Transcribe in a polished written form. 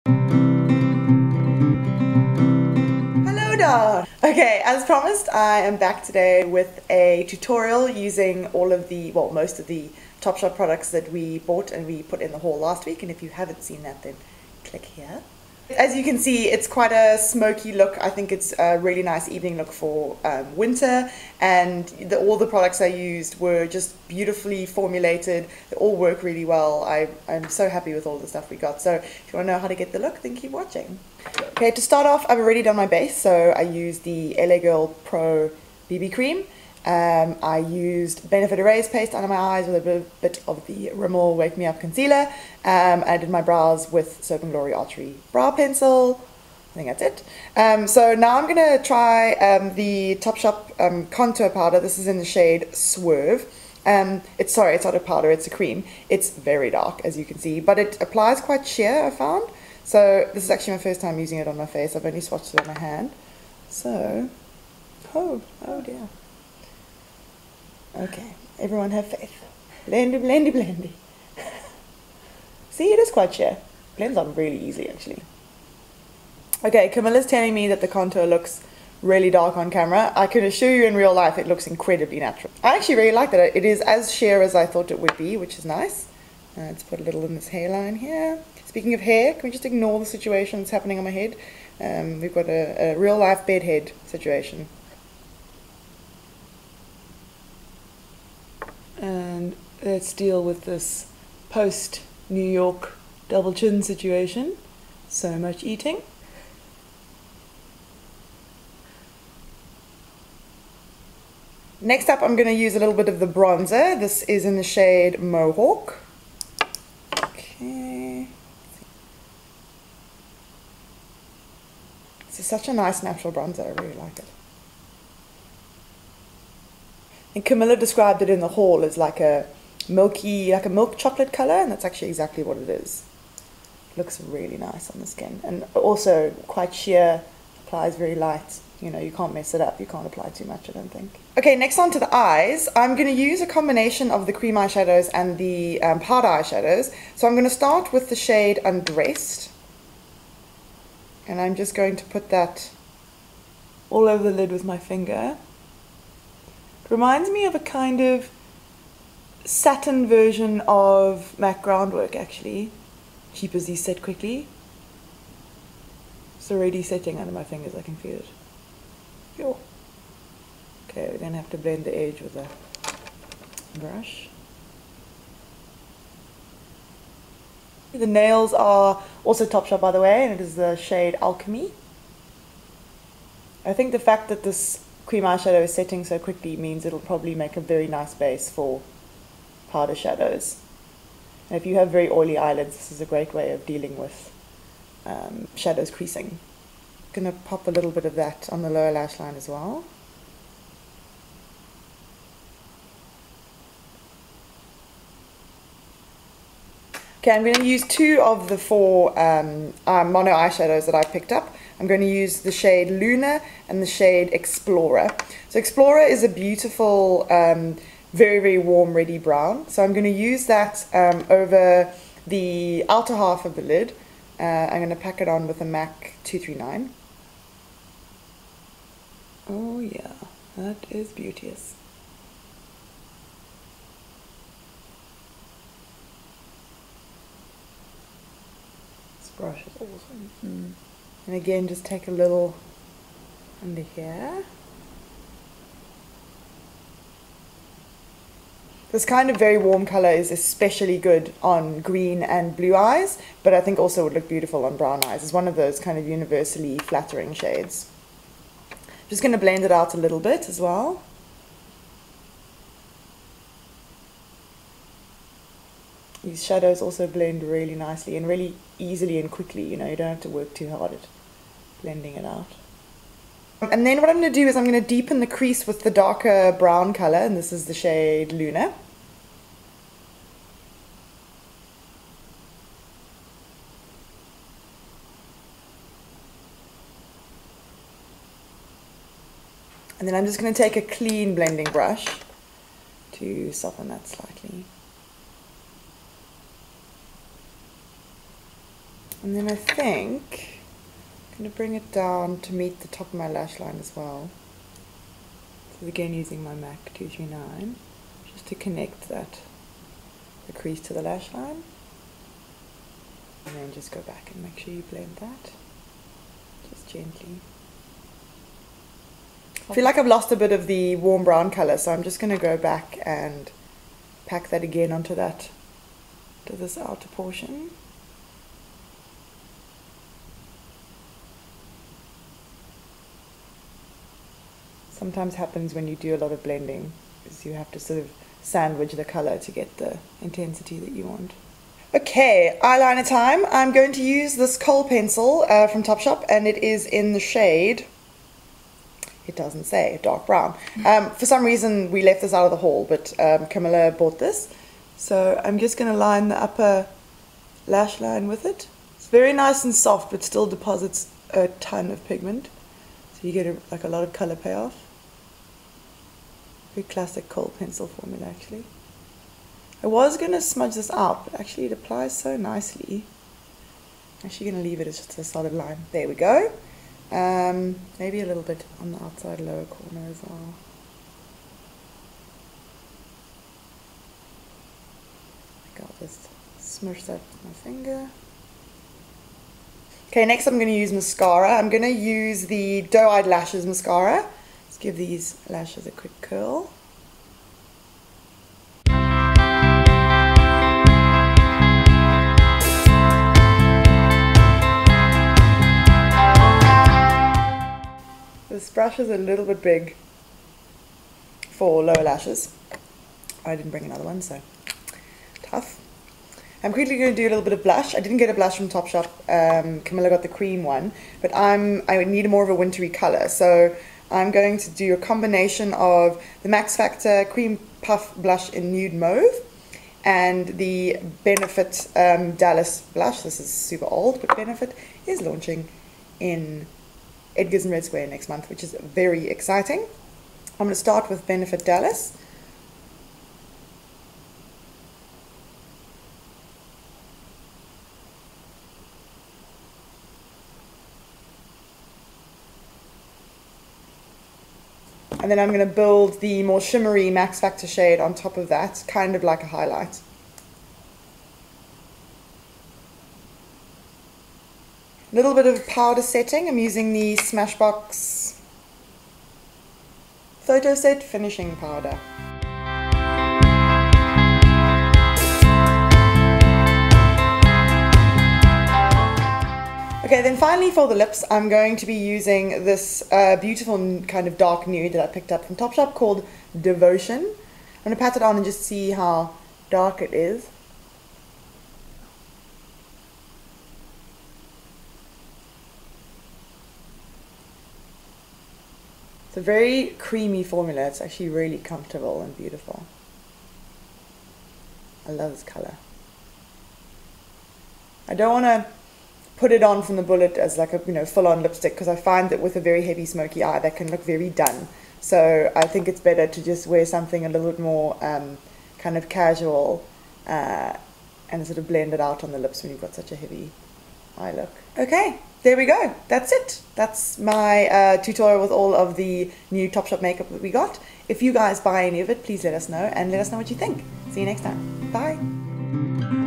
Hello there! Okay, as promised, I am back today with a tutorial using all of the, well, most of the Topshop products that we bought and we put in the haul last week, and if you haven't seen that, then click here. As you can see, it's quite a smoky look. I think it's a really nice evening look for winter, and all the products I used were just beautifully formulated. They all work really well. I'm so happy with all the stuff we got. So if you want to know how to get the look, then keep watching. Okay, to start off, I've already done my base, so I used the LA Girl Pro BB Cream. I used Benefit Erase Paste under my eyes with a bit of the Rimmel Wake Me Up Concealer. I did my brows with Soap & Glory Archery Brow Pencil. I think that's it. So now I'm going to try the Topshop Contour Powder. This is in the shade Swerve. It's not a powder, it's a cream. It's very dark, as you can see, but it applies quite sheer, I found. So this is actually my first time using it on my face. I've only swatched it on my hand. So, oh dear. Okay, everyone have faith. Blendy, blendy, blendy. See, it is quite sheer. Blends on really easily, actually. Okay, Camilla's telling me that the contour looks really dark on camera. I can assure you in real life it looks incredibly natural. I actually really like that. It is as sheer as I thought it would be, which is nice. Let's put a little in this hairline here. Speaking of hair, can we just ignore the situation that's happening on my head? We've got a real life bedhead situation. And let's deal with this post New York double chin situation. So much eating. Next up, I'm going to use a little bit of the bronzer. This is in the shade Mohawk. Okay. This is such a nice natural bronzer. I really like it. And Camilla described it in the haul as like a milky, like a milk chocolate color, and that's actually exactly what it is. Looks really nice on the skin, and also quite sheer, applies very light. You know, you can't mess it up, you can't apply too much, I don't think. Okay, next on to the eyes. I'm going to use a combination of the cream eyeshadows and the powder eyeshadows. So I'm going to start with the shade Undressed, and I'm just going to put that all over the lid with my finger. It reminds me of a kind of satin version of MAC Groundwork, actually. Cheap as these set quickly. It's already setting under my fingers, I can feel it. Yo. Okay, we're going to have to blend the edge with a brush. The nails are also Topshop, by the way, and it is the shade Alchemy. I think the fact that this cream eyeshadow is setting so quickly means it'll probably make a very nice base for powder shadows. And if you have very oily eyelids, this is a great way of dealing with shadows creasing. I'm going to pop a little bit of that on the lower lash line as well. Okay, I'm going to use two of the four mono eyeshadows that I picked up. I'm going to use the shade Luna and the shade Explorer. So Explorer is a beautiful, very, very warm, reddy brown. So I'm going to use that over the outer half of the lid. I'm going to pack it on with a MAC 239. Oh yeah, that is beauteous. This brush is awesome. And again, just take a little under here. This kind of very warm color is especially good on green and blue eyes, but I think also would look beautiful on brown eyes. It's one of those kind of universally flattering shades. Just going to blend it out a little bit as well. These shadows also blend really nicely and really easily and quickly, you know, you don't have to work too hard at blending it out. And then what I'm going to do is I'm going to deepen the crease with the darker brown color, and this is the shade Luna. And then I'm just going to take a clean blending brush to soften that slightly. And then I think I'm going to bring it down to meet the top of my lash line as well. So again using my MAC 239 just to connect the crease to the lash line. And then just go back and make sure you blend that. Just gently. I feel like I've lost a bit of the warm brown colour, so I'm just going to go back and pack that again onto this outer portion. Sometimes happens when you do a lot of blending, is you have to sort of sandwich the colour to get the intensity that you want. Okay, eyeliner time. I'm going to use this kohl pencil from Topshop, and it is in the shade, it doesn't say, dark brown. For some reason we left this out of the haul, but Camilla bought this. So I'm just going to line the upper lash line with it. It's very nice and soft, but still deposits a ton of pigment. So you get a lot of colour payoff. Very classic kohl pencil formula actually. I was going to smudge this out, but actually it applies so nicely. I'm actually going to leave it as just a solid line. There we go. Maybe a little bit on the outside lower corner as well. I'll just smush that with my finger. Okay, next I'm going to use mascara. I'm going to use the Doe Eyed Lashes mascara. Let's give these lashes a quick curl. This brush is a little bit big for lower lashes. I didn't bring another one, so tough. I'm quickly going to do a little bit of blush. I didn't get a blush from Topshop. Camilla got the cream one, but I need more of a wintry color, so I'm going to do a combination of the Max Factor Cream Puff Blush in Nude Mauve and the Benefit Dallas blush. This is super old, but Benefit is launching in Edgars and Red Square next month, which is very exciting. I'm going to start with Benefit Dallas. And then I'm going to build the more shimmery Max Factor shade on top of that, kind of like a highlight. A little bit of powder setting. I'm using the Smashbox Photo Set Finishing Powder. Okay, then finally for the lips, I'm going to be using this beautiful kind of dark nude that I picked up from Topshop called Devotion. I'm going to pat it on and just see how dark it is. It's a very creamy formula. It's actually really comfortable and beautiful. I love this color. I don't want to put it on from the bullet as like a full-on lipstick, because I find that with a very heavy smoky eye that can look very done. So I think it's better to just wear something a little bit more kind of casual and sort of blend it out on the lips when you've got such a heavy eye look. Okay, there we go. That's it. That's my tutorial with all of the new Topshop makeup that we got. If you guys buy any of it, please let us know and let us know what you think. See you next time. Bye.